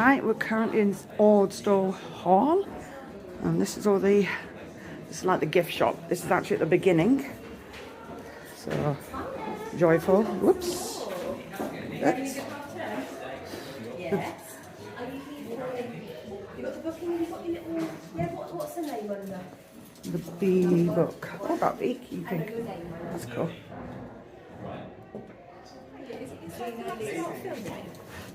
Right, we're currently in Ordsall Hall, and this is like the gift shop. This is actually at the beginning. So, joyful. Whoops. Yes. What's the name under? The bee book. Oh, that beekeeping. That's cool.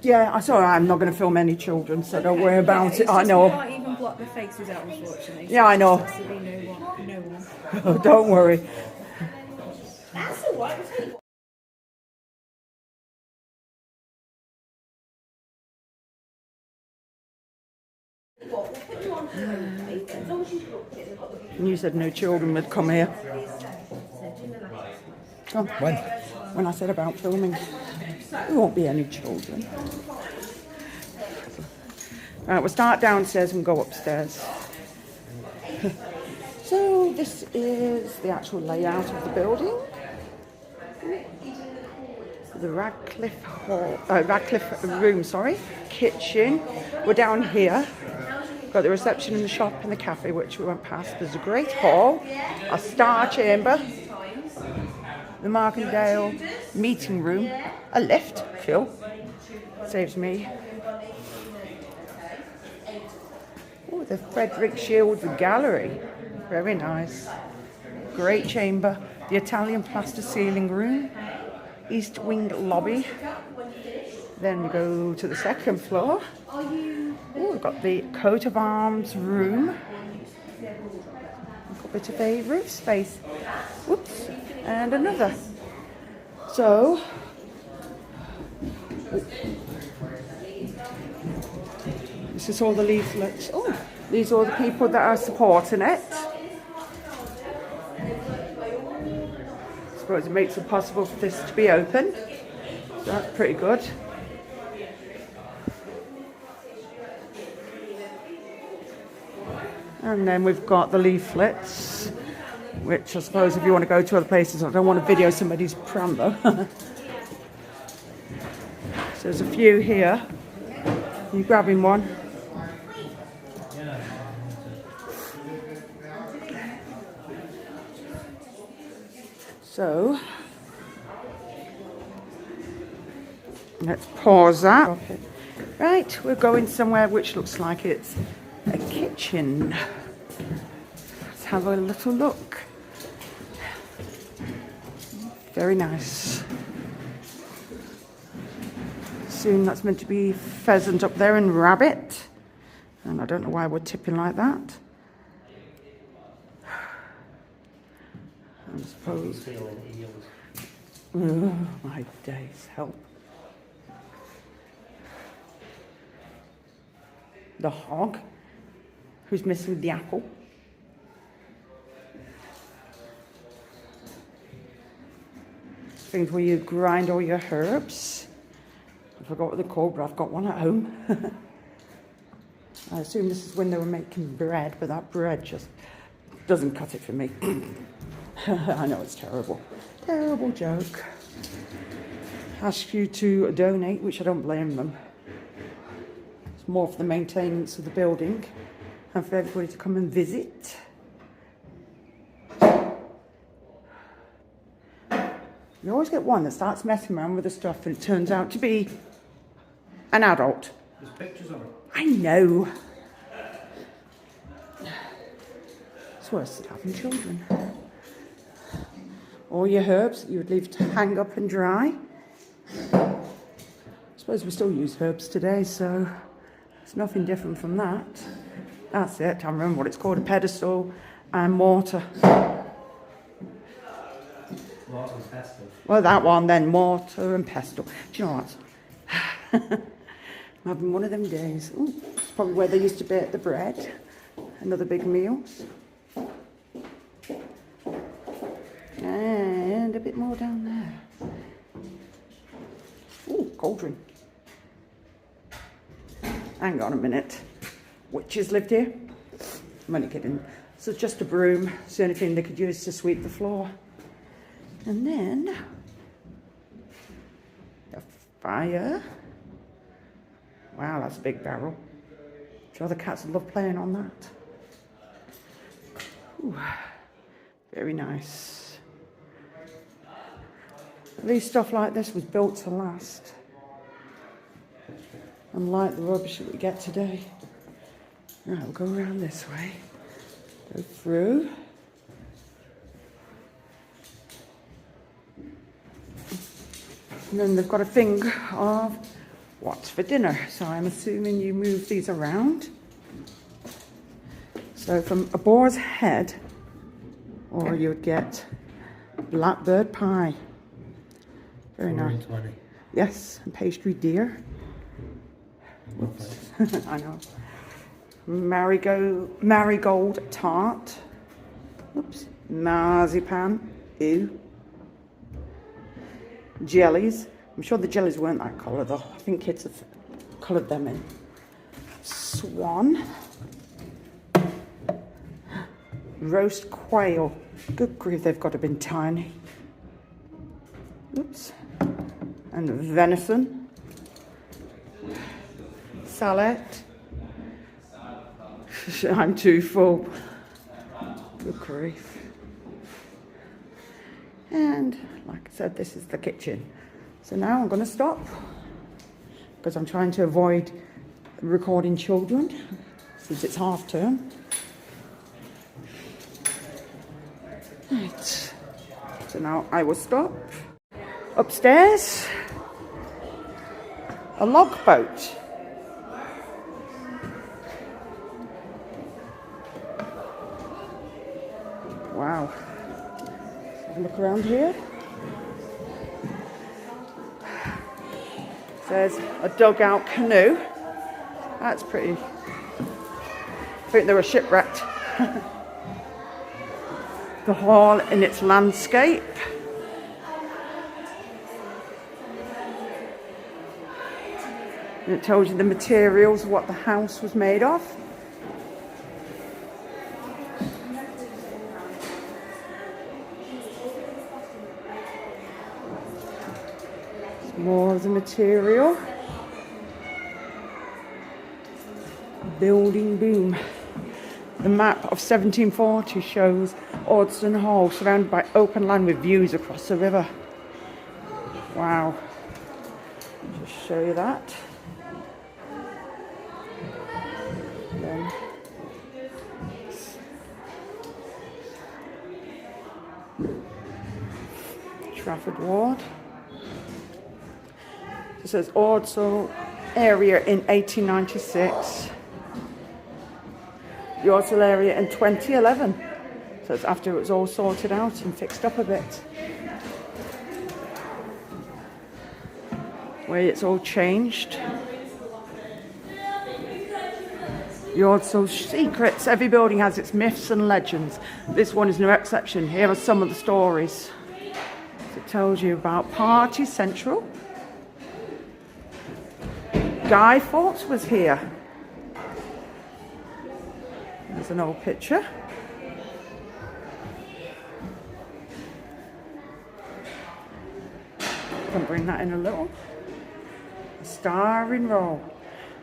Yeah, sorry, I'm not going to film any children, so don't worry about it. I know. You can't even block the faces out, unfortunately. Yeah, I know. No one. Oh, don't worry. That's all right. And you said no children would come here. Oh, when I said about filming, there won't be any children. Right, we'll start downstairs and go upstairs. So this is the actual layout of the building. The Radcliffe room, kitchen. We're down here. Got the reception in the shop and the cafe, which we went past. There's a great hall, a star chamber, the Markendale meeting room, a lift, Phil, saves me. Oh, the Frederick Shields Gallery, very nice. Great chamber, the Italian plaster ceiling room, East Wing lobby. Then we go to the second floor. Oh, we've got the coat of arms room. We've got a bit of a roof space. Whoops, and another. So, this is all the leaflets. Oh, these are all the people that are supporting it. I suppose it makes it possible for this to be open. So that's pretty good. And then we've got the leaflets, which I suppose if you want to go to other places, I don't want to video somebody's pram though. So there's a few here. You grabbing one? So, let's pause that. Okay. Right, we're going somewhere which looks like it's a kitchen. Let's have a little look. Very nice. Assume that's meant to be pheasant up there and rabbit. And I don't know why we're tipping like that. I suppose. Oh, my days, help. The hog, who's missing the apple. Things where you grind all your herbs. I forgot what they're called, but I've got one at home. I assume this is when they were making bread, but that bread just doesn't cut it for me. I know it's terrible. Terrible joke. Ask you to donate, which I don't blame them. It's more for the maintenance of the building and for everybody to come and visit. You always get one that starts messing around with the stuff and it turns out to be an adult. There's pictures of it. I know. It's worse than having children. All your herbs you would leave to hang up and dry. I suppose we still use herbs today, so it's nothing different from that. That's it, I remember what it's called, a pedestal and mortar. Mortar and pestle. Well, that one then, mortar and pestle. Do you know what? I'm having one of them days. Ooh, it's probably where they used to bake the bread. Another big meal. And a bit more down there. Ooh, cauldron. Hang on a minute. Witches lived here? I'm only kidding. So just a broom. It's the only thing they could use to sweep the floor. And then a fire. Wow, that's a big barrel. Sure the cats would love playing on that. Ooh, very nice. At least stuff like this was built to last. Unlike the rubbish that we get today. Right, we'll go around this way. Go through. And then they've got a thing of what's for dinner. So I'm assuming you move these around. So from a boar's head, or you would get blackbird pie. Very nice. 20. Yes, and pastry deer. Whoops. I know. Marigold tart. Oops. Marzipan. Ew. Jellies. I'm sure the jellies weren't that colour though. I think kids have coloured them in. Swan. Roast quail. Good grief, they've got to have been tiny. Oops. And venison. Salad. I'm too full. Good grief. And like I said, this is the kitchen. So now I'm going to stop because I'm trying to avoid recording children since it's half term. Right. So now I will stop. Upstairs, a log boat. Wow. Let's have a look around here. There's a dugout canoe. That's pretty. I think they were shipwrecked. The hall in its landscape. And it tells you the materials, what the house was made of. More of the material. Building boom. The map of 1740 shows Ordsall Hall surrounded by open land with views across the river. Wow. Just show you that. Then Trafford Ward. It says Ordsall area in 1896. The Ordsall area in 2011. So it's after it was all sorted out and fixed up a bit. Where it's all changed. The Ordsall secrets. Every building has its myths and legends. This one is no exception. Here are some of the stories. So it tells you about Party Central. Guy Fawkes was here. There's an old picture. Can bring that in a little. A starring role.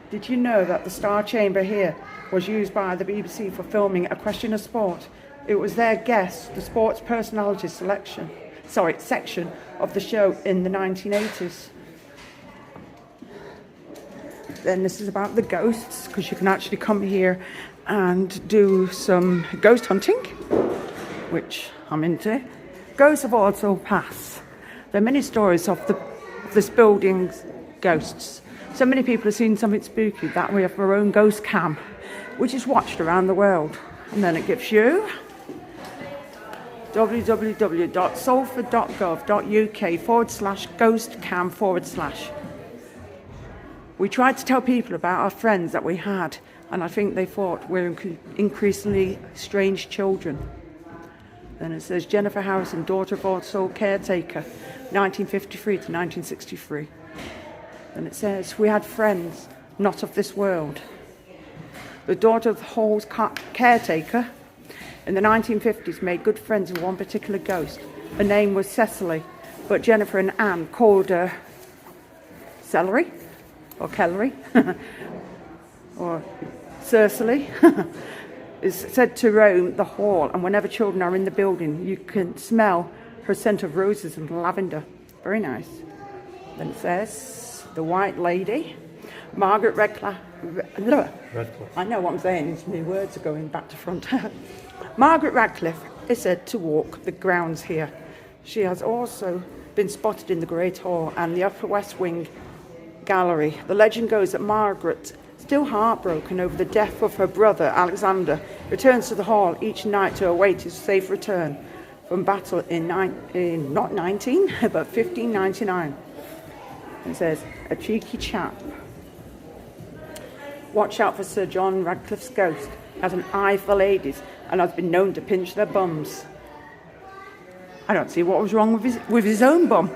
Did you know that the Star Chamber here was used by the BBC for filming A Question of Sport? It was their guest, the sports personality section of the show in the 1980s. Then this is about the ghosts, because you can actually come here and do some ghost hunting, which I'm into. Ghosts of Ordsall Pass. There are many stories of this building's ghosts. So many people have seen something spooky that we have our own ghost cam, which is watched around the world. And then it gives you www.salford.gov.uk/ghostcam/. We tried to tell people about our friends that we had, and I think they thought we're increasingly strange children. Then it says Jennifer Harrison, daughter of Ordsall caretaker, 1953 to 1963. Then it says we had friends not of this world. The daughter of the Hall's caretaker in the 1950s made good friends with one particular ghost. Her name was Cecily, but Jennifer and Anne called her Celery. or Kellery, or Circe, is said to roam the hall, and whenever children are in the building, you can smell her scent of roses and lavender. Very nice. Then it says, the White Lady, Margaret Radcliffe. I know what I'm saying, my words are going back to front. Margaret Radcliffe is said to walk the grounds here. She has also been spotted in the Great Hall and the Upper West Wing gallery. The legend goes that Margaret, still heartbroken over the death of her brother Alexander, returns to the hall each night to await his safe return from battle in not 19, but 1599. It says, a cheeky chap. Watch out for Sir John Radcliffe's ghost. He has an eye for ladies and has been known to pinch their bums. I don't see what was wrong with his own bum.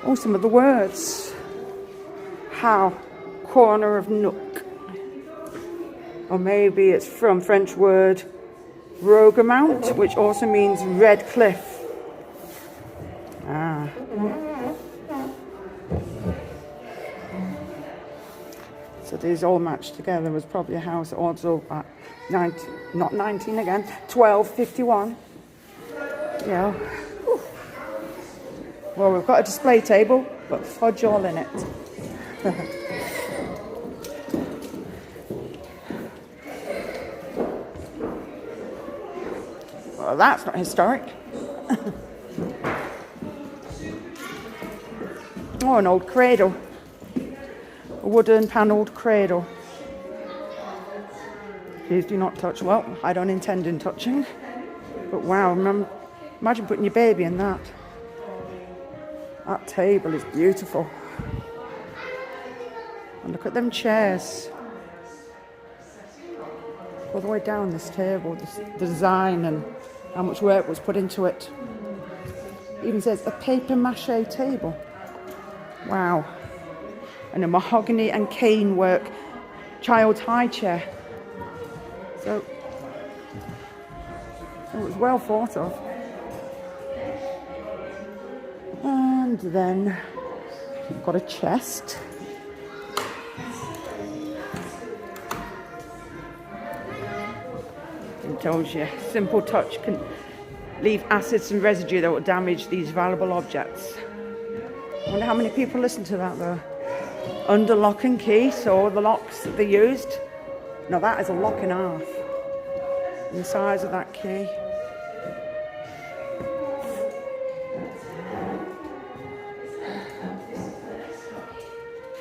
Oh, some of the words. How, corner of nook. Or maybe it's from French word Rogemount, which also means red cliff. Ah. So these all matched together. There was probably a house at Ordsall at 1251. Yeah. Whew. Well, we've got a display table, but fudge all in it. Well, that's not historic. Oh, an old cradle. A wooden panelled cradle. Please do not touch. Well, I don't intend in touching. But wow, imagine putting your baby in that. That table is beautiful. And look at them chairs. All the way down this table, the design and how much work was put into it. It even says a paper mache table. Wow. And a mahogany and cane work child's high chair. So it was well thought of. And then we've got a chest. It tells you, simple touch can leave acids and residue that will damage these valuable objects. I wonder how many people listen to that though. Under lock and key, so the locks that they used. Now that is a lock and a half. And the size of that key.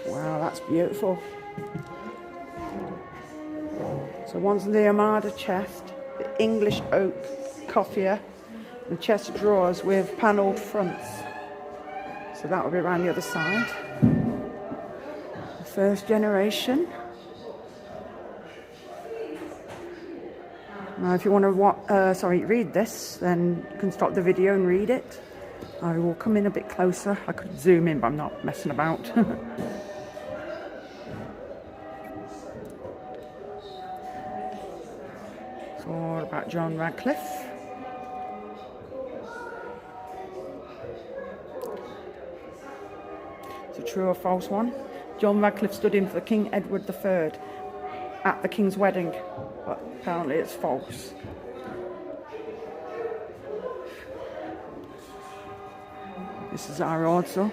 Wow, that's beautiful. So one's the Armada chest, the English oak coffier, and chest of drawers with panelled fronts. So that will be around the other side. The first generation. Now if you want to read this, then you can stop the video and read it. I will come in a bit closer. I could zoom in, but I'm not messing about. It's all about John Radcliffe. It's a true or false one. John Radcliffe stood in for King Edward III at the King's wedding, but apparently it's false. This is our Ordsall.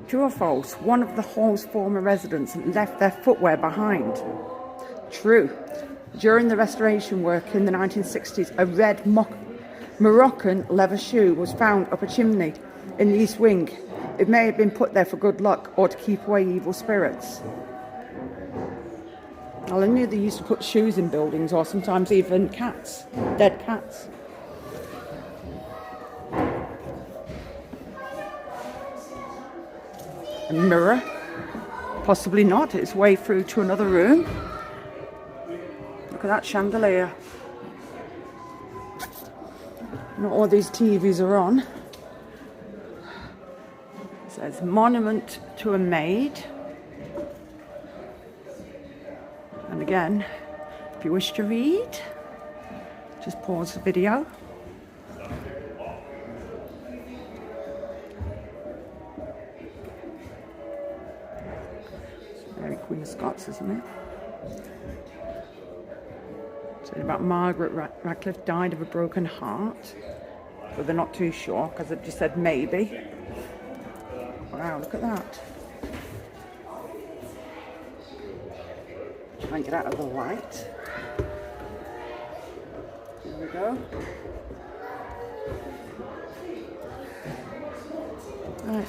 True or false? One of the hall's former residents left their footwear behind. True. During the restoration work in the 1960s, a red Moroccan leather shoe was found up a chimney in the East Wing. It may have been put there for good luck or to keep away evil spirits. Well, I knew they used to put shoes in buildings, or sometimes even cats, dead cats. A mirror, possibly not. It's way through to another room. Look at that chandelier. Not all these TVs are on. It's There's Monument to a Maid. And again, if you wish to read, just pause the video. Very Queen of Scots, isn't it? So about Margaret Radcliffe died of a broken heart, but they're not too sure because it just said maybe. Wow, look at that. Try and get out of the light. There we go. Right,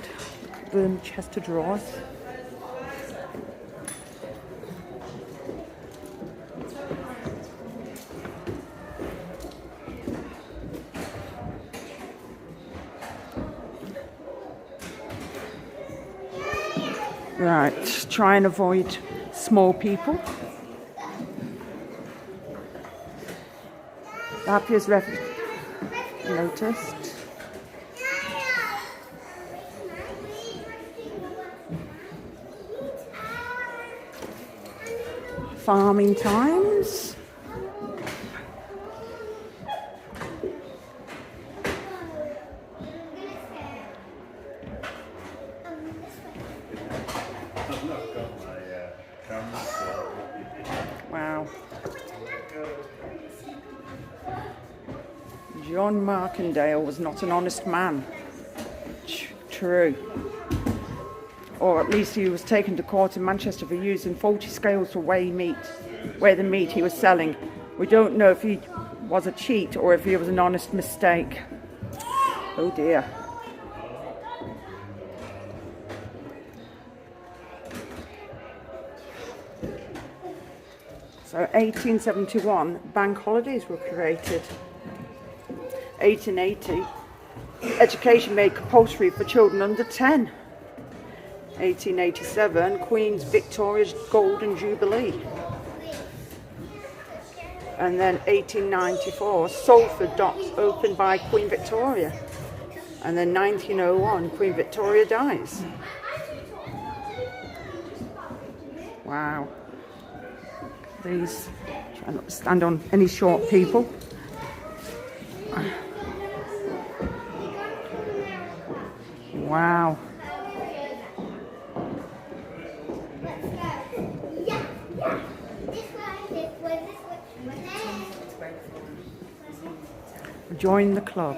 look at the chest of drawers. Right, try and avoid small people. The happiest refuge noticed. Farming times. Wow. John Markendale was not an honest man. True. Or at least he was taken to court in Manchester for using faulty scales to weigh the meat he was selling. We don't know if he was a cheat or if he was an honest mistake. Oh dear. So 1871, bank holidays were created. 1880, education made compulsory for children under 10. 1887, Queen Victoria's Golden Jubilee. And then 1894, Salford Docks opened by Queen Victoria. And then 1901, Queen Victoria dies. Wow. These, try not to stand on any short people. Wow. Join the club.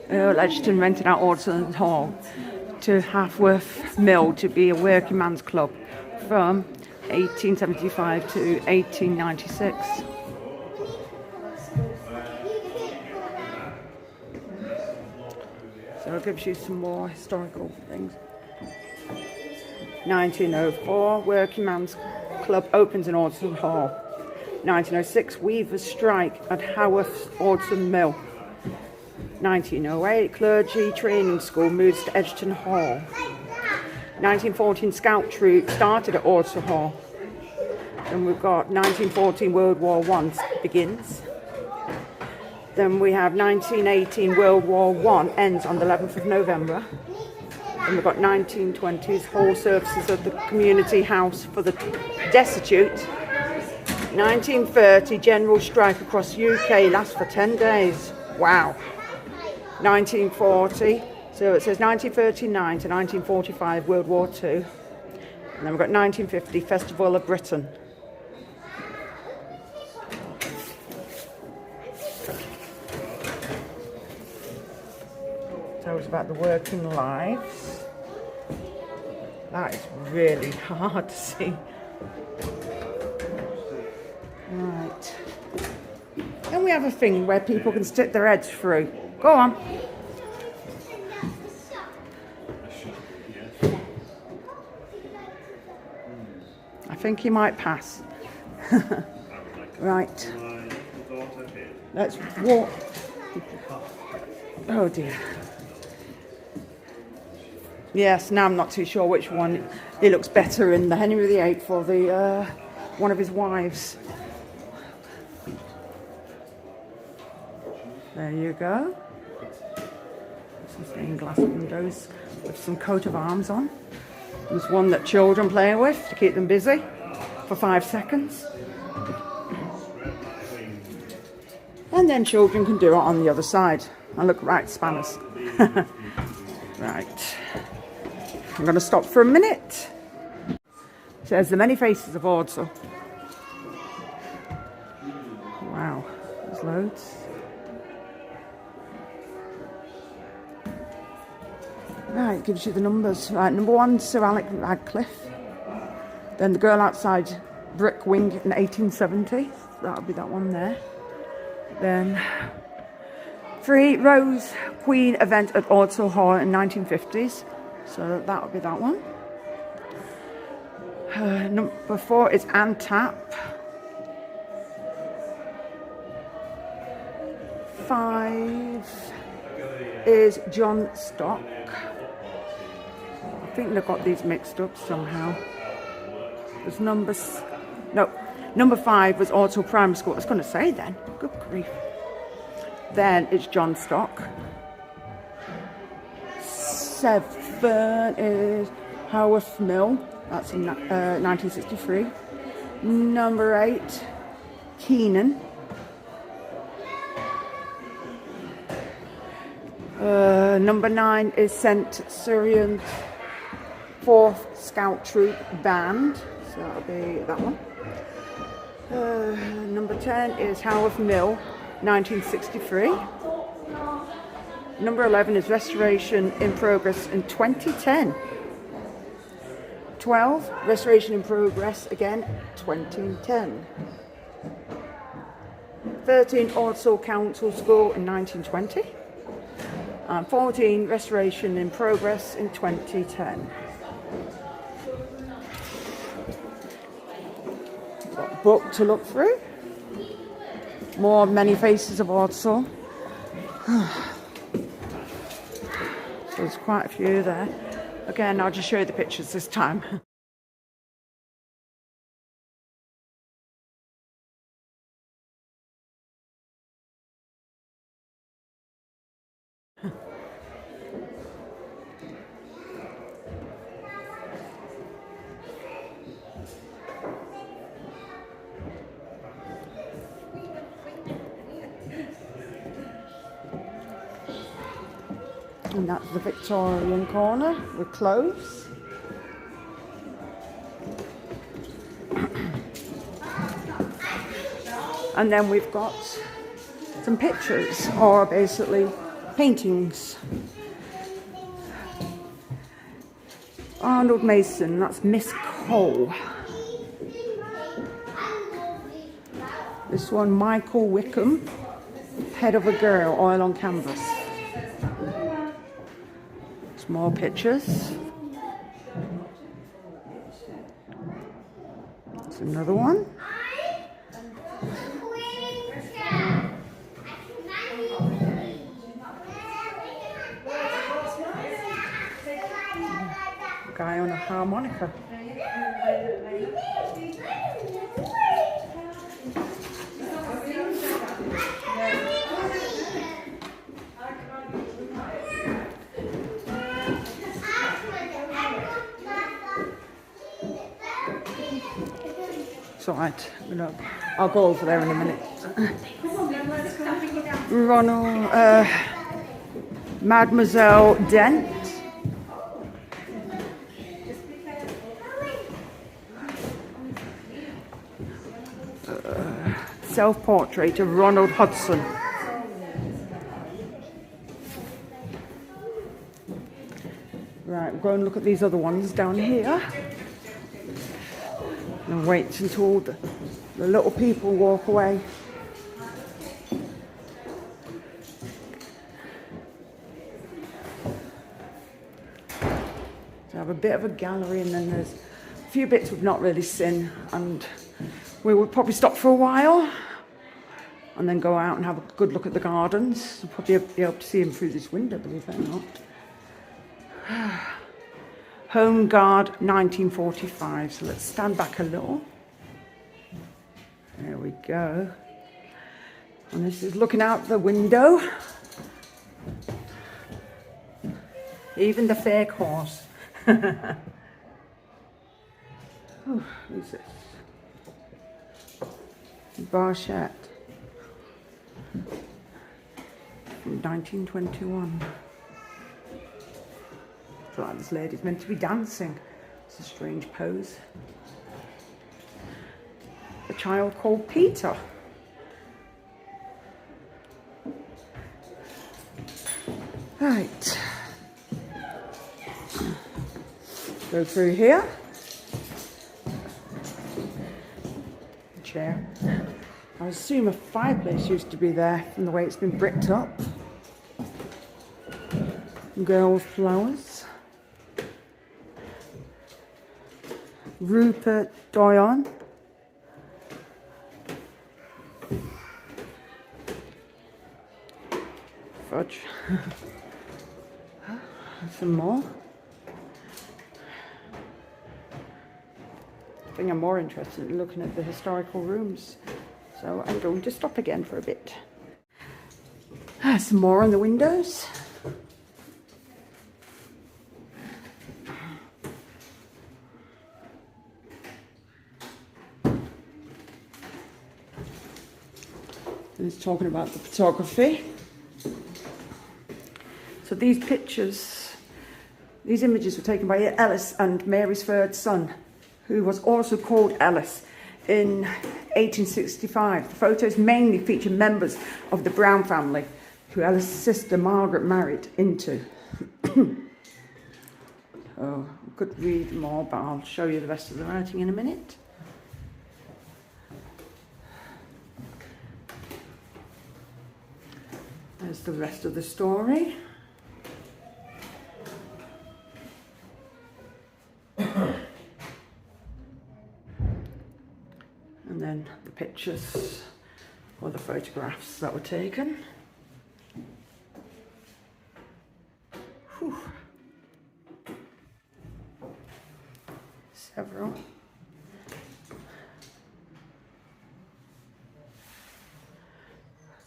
Earl Edgerton rented out Ordsall Hall to Halfworth Mill to be a working man's club from 1875 to 1896. So it gives you some more historical things. 1904, Working Man's Club opens in Ordsall Hall. 1906, Weavers' strike at Haworth Ordsall Mill. 1908, Clergy Training School moves to Edgerton Hall. 1914, Scout Troop started at Ordsall Hall. Then we've got 1914, World War I begins. Then we have 1918, World War I ends on the 11th of November. And we've got 1920s, Hall services at the Community House for the Destitute. 1930, general strike across UK, lasts for 10 days. Wow. 1940, so it says 1939 to 1945, World War II. And then we've got 1950, Festival of Britain. Tells about the working lives. That is really hard to see. Right. And we have a thing where people can stick their heads through. Go on. I think he might pass. Right. Let's walk. Oh dear. Yes, now I'm not too sure which one. He looks better in the Henry VIII or the one of his wives. There you go. Some stained glass windows with some coat of arms on. There's one that children play with to keep them busy for 5 seconds. And then children can do it on the other side. And look, right, spanners. Right. I'm going to stop for a minute. It says the many faces of Ordsall. Wow, there's loads. Right, it gives you the numbers. Right, number 1, Sir Alec Radcliffe. Then the girl outside Brick Wing in 1870. That'll be that one there. Then 3, Rose Queen event at Ordsall Hall in 1950s. So that'll be that one. Number 4 is Anne Tapp. 5 is John Stock. I think they've got these mixed up somehow. There's number 5 was Ordsall Primary School. I was going to say then. Good grief. Then it's John Stock. 7 is Haworth Mill. That's in 1963. Number 8, Keenan. Number 9 is St. Cyrian's 4th Scout Troop Band. So that'll be that one. Number 10 is Haworth Mill, 1963. Number 11 is Restoration in Progress in 2010. 12, Restoration in Progress again, 2010. 13, Ordsall Council School in 1920. And 14, Restoration in Progress in 2010. Got a book to look through. More Many Faces of Ordsall. So there's quite a few there. Again, I'll just show you the pictures this time. And that's the Victorian corner with clothes. And then we've got some pictures, or basically paintings. Arnold Mason, that's Miss Cole. This one, Michael Wickham, Head of a Girl, oil on canvas. More pictures. There's another one. Guy on a harmonica. Right, I'll go over there in a minute. Ronald, Mademoiselle Dent. Self-portrait of Ronald Hudson. Right, we'll go and look at these other ones down here. And wait until the little people walk away. So I have a bit of a gallery, and then there's a few bits we've not really seen, and we will probably stop for a while and then go out and have a good look at the gardens. We'll probably be able to see them through this window, believe it or not. Home Guard 1945. So let's stand back a little. There we go. And this is looking out the window. Even the fake horse. Oh, who's this? Barchette. From 1921. I feel like this lady's meant to be dancing. It's a strange pose. A child called Peter. Right. Go through here. Chair. I assume a fireplace used to be there from the way it's been bricked up. Girls' flowers. Rupert Doyon. Fudge. Some more. I think I'm more interested in looking at the historical rooms. So I'm going to stop again for a bit. Some more on the windows. And it's talking about the photography. So these pictures, these images were taken by Ellis and Mary's third son, who was also called Ellis, in 1865. The photos mainly feature members of the Brown family, who Ellis' sister Margaret married into. Oh, I could read more, but I'll show you the rest of the writing in a minute. There's the rest of the story. And then the pictures or the photographs that were taken. Whew. Several.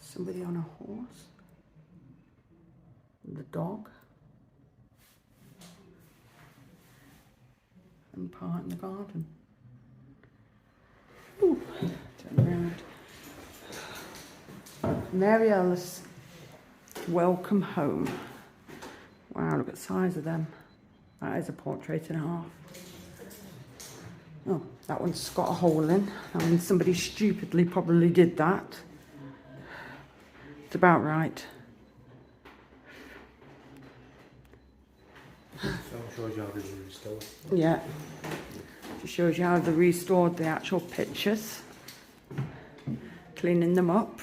Somebody on a horse. And the dog. And part in the garden. Ooh, turn around. Mary Ellis, welcome home. Wow, look at the size of them. That is a portrait and a half. Oh, that one's got a hole in. I mean, somebody stupidly probably did that. It's about right. So it shows you how they were restored. Yeah. It shows you how they restored the actual pictures. Cleaning them up.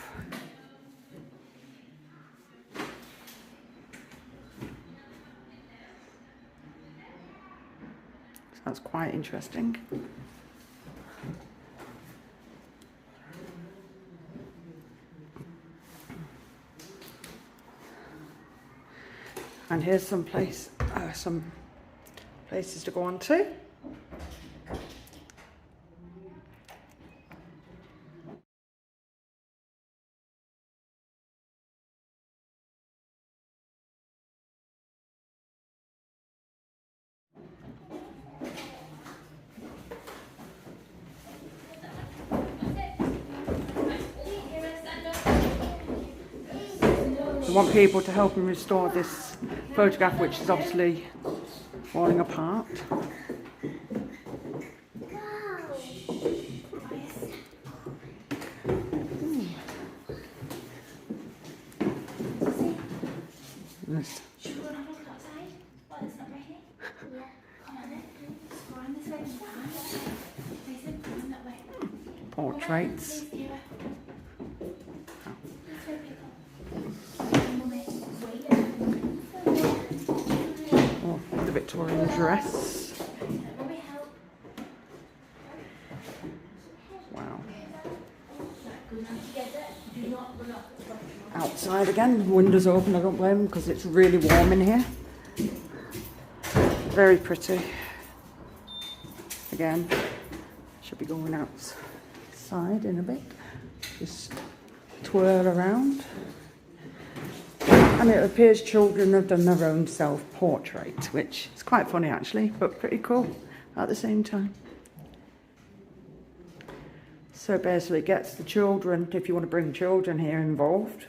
So that's quite interesting. And here's some places to go on to. I want people to help him restore this photograph, which is obviously falling apart. Yes. Should we go and have a look outside? Well, it's not ready. Yeah. Come on then. Let's go around this way. Mason, come on that way. Portraits. Please, Kira. Let's go pick up. Mummy, wait. Oh, the Victorian dress. Mummy, help. Wow. Good now together. Do not run off. Outside again, windows open, I don't blame them because it's really warm in here. Very pretty. Again, should be going outside in a bit. Just twirl around. And it appears children have done their own self-portrait, which is quite funny actually, but pretty cool at the same time. So basically it gets the children, if you want to bring children here, involved.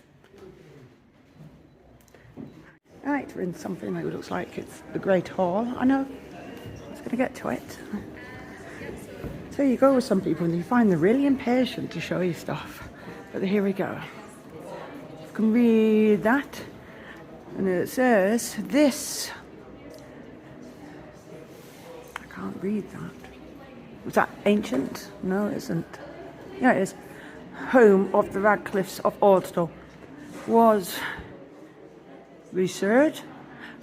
Right, we're in something that looks like it's the Great Hall. I know, I was going to get to it. So you go with some people and you find they're really impatient to show you stuff. But here we go. You can read that. And it says, this. I can't read that. Was that ancient? No, it isn't. Yeah, it is. Home of the Radcliffes of Ordsall was researched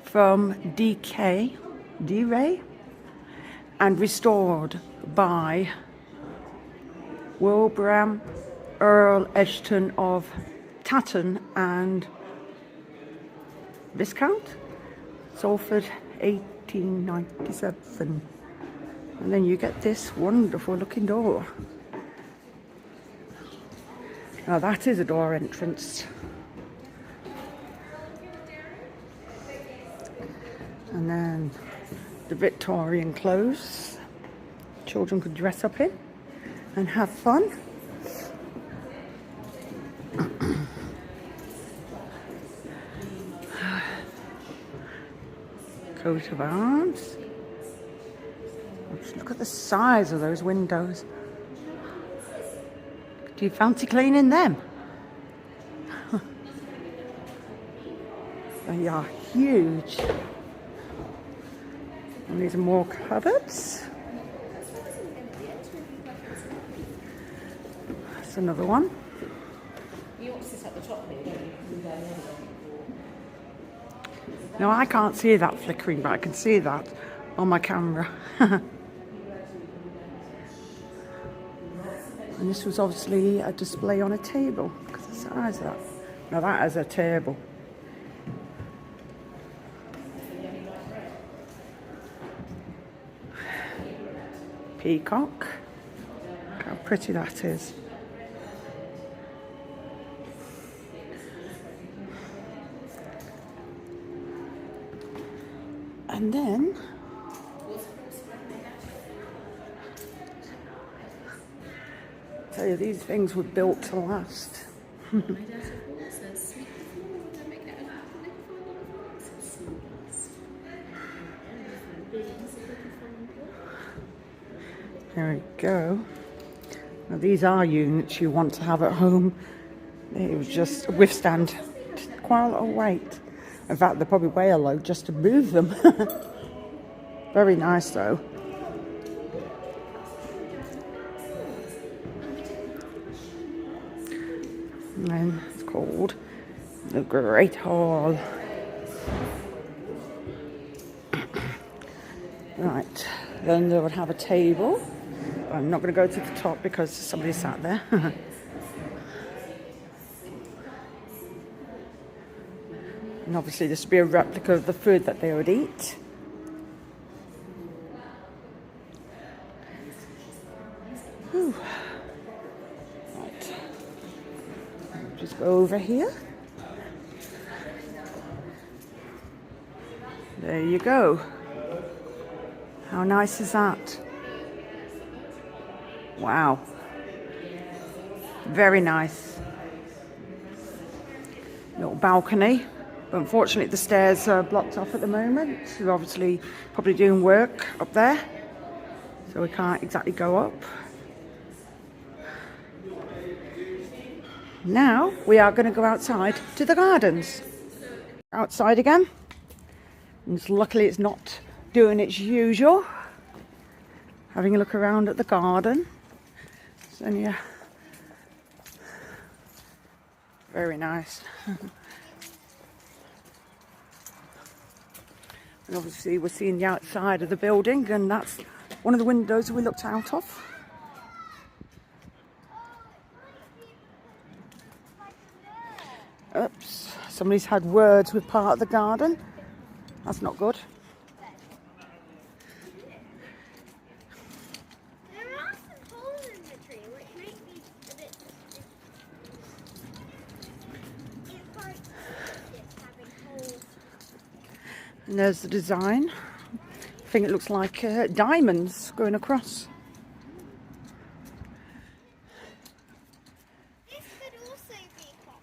from decay, and restored by Wilbraham, Earl Edgerton of Tatton and Viscount, Salford, 1897. And then you get this wonderful looking door. Now that is a door entrance. And then the Victorian clothes children could dress up in and have fun. Coat of arms. Just look at the size of those windows. Do you fancy cleaning them? They are huge. And these are more cupboards. That's another one. You want to sit at the top here, don't you? Now I can't see that flickering, but I can see that on my camera. And this was obviously a display on a table. Look at the size of that. Now that is a table. Peacock. Look how pretty that is. And then I tell you, these things were built to last. There we go. Now these are units you want to have at home. They would just withstand quite a lot of weight. In fact, they probably weigh a load just to move them. Very nice though. And then it's called the Great Hall. Right, then they would have a table. I'm not going to go to the top because somebody sat there. And obviously this would be a replica of the food that they would eat. Whew. Right. Just go over here. There you go. How nice is that? Wow. Very nice. Little balcony. But unfortunately the stairs are blocked off at the moment. They're obviously probably doing work up there. So we can't exactly go up. Now we are going to go outside to the gardens. Outside again. And luckily it's not doing its usual. Having a look around at the garden. So yeah. Very nice. And obviously we're seeing the outside of the building, and that's one of the windows we looked out of. Oops, somebody's had words with part of the garden. That's not good. There are some holes in the tree, which make me a bit suspicious. It's quite suspicious having And there's the design. I think it looks like diamonds going across. This could also be hot.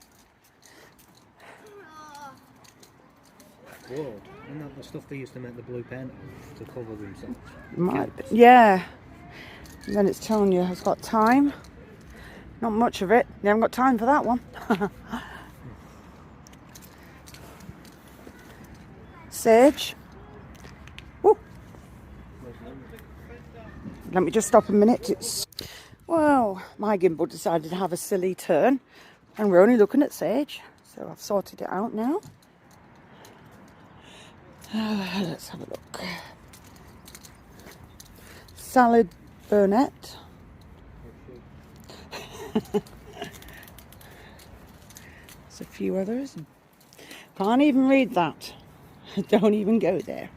Whoa, isn't that the stuff they used to make the blue paint of to cover themselves? Might be. Yeah. And then it's telling you it's got time. Not much of it. They haven't got time for that one. Sage. Woo. Let me just stop a minute. Well, my gimbal decided to have a silly turn and we're only looking at sage. So I've sorted it out now. Let's have a look. Salad Burnett. There's a few others. Can't even read that. Don't even go there.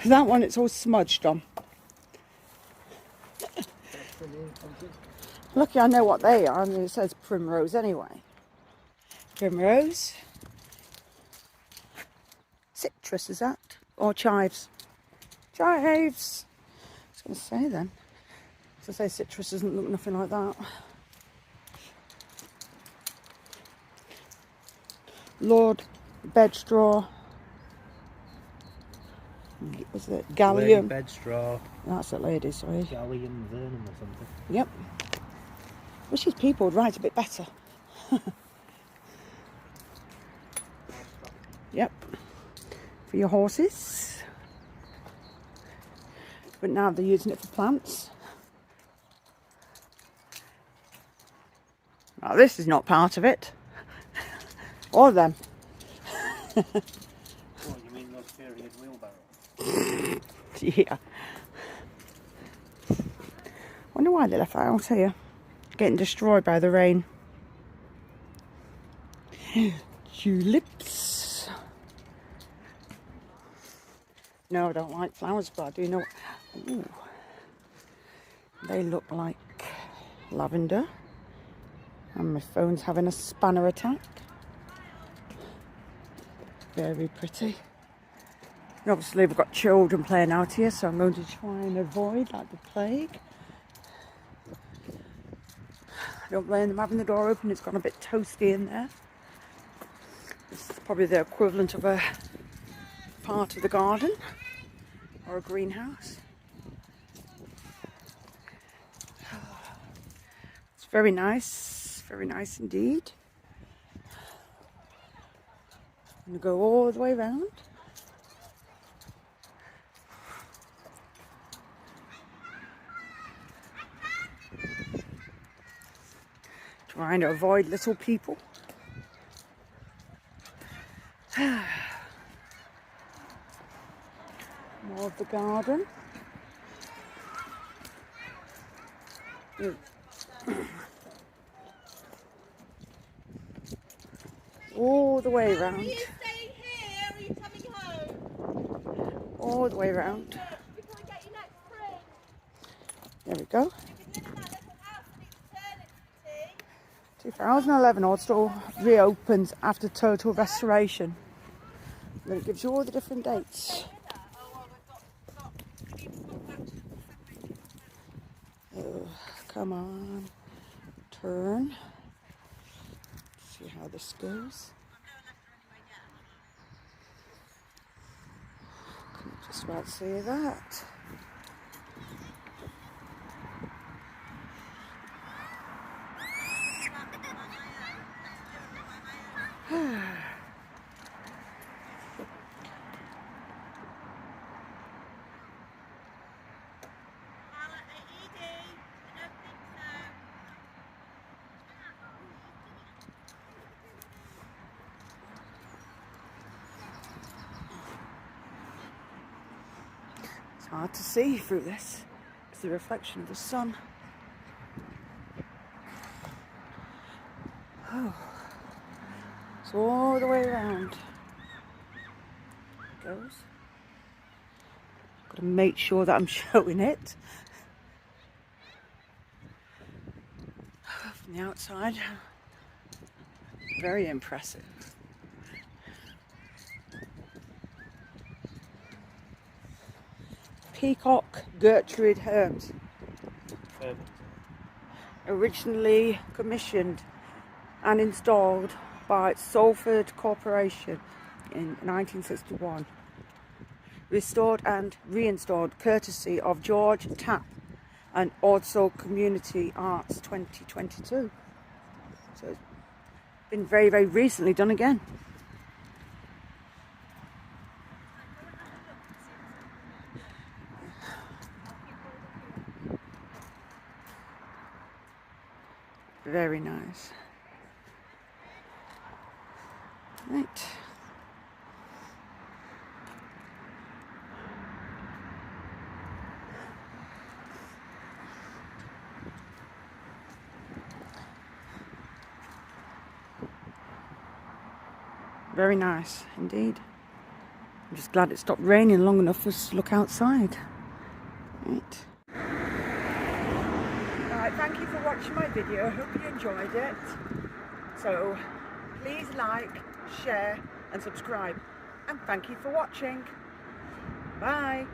That one, it's all smudged on. Lucky I know what they are. I mean, it says primrose anyway. Primrose. Citrus, is that? Or chives? Chives! I was going to say then. As I say, citrus doesn't look nothing like that. Lord Bedstraw. Was it Gallium? Lady Bedstraw. That's a lady, sorry. Gallium Vernum or something. Yep. Wish these people would write a bit better. Yep. For your horses. But now they're using it for plants. Now this is not part of it. Or them. What, you mean those period wheelbarrows? Yeah. Wonder why they left that out here. Getting destroyed by the rain. Tulips. No, I don't like flowers, but I do know. Ooh. They look like lavender. And my phone's having a spanner attack. Very pretty. And obviously we've got children playing out here, so I'm going to try and avoid like the plague. I don't blame them having the door open, it's gone a bit toasty in there. This is probably the equivalent of a part of the garden or a greenhouse. It's very nice indeed. I'm going to go all the way around. Trying to avoid little people. More of the garden. All the way around. Are you staying here or are you coming home? All the way around. We can't get you next spring. There we go. We can live in that little house and eat eternity. 2011 Ordsall reopens after total restoration. Then it gives you all the different dates. Oh, come on. Turn. See how this goes. Can just about see that. It's hard to see through this. It's the reflection of the sun. Oh. It's all the way around. It goes. Got to make sure that I'm showing it. From the outside. Very impressive. Peacock Gertrude Herms. Originally commissioned and installed by Salford Corporation in 1961. Restored and reinstalled courtesy of George Tapp and Ordsall Community Arts 2022. So it's been very, very recently done again. Very nice. Right. Very nice indeed. I'm just glad it stopped raining long enough for us to look outside. Right. Alright, thank you for watching my video. I hope you enjoyed it. So please like, share and subscribe. And thank you for watching. Bye.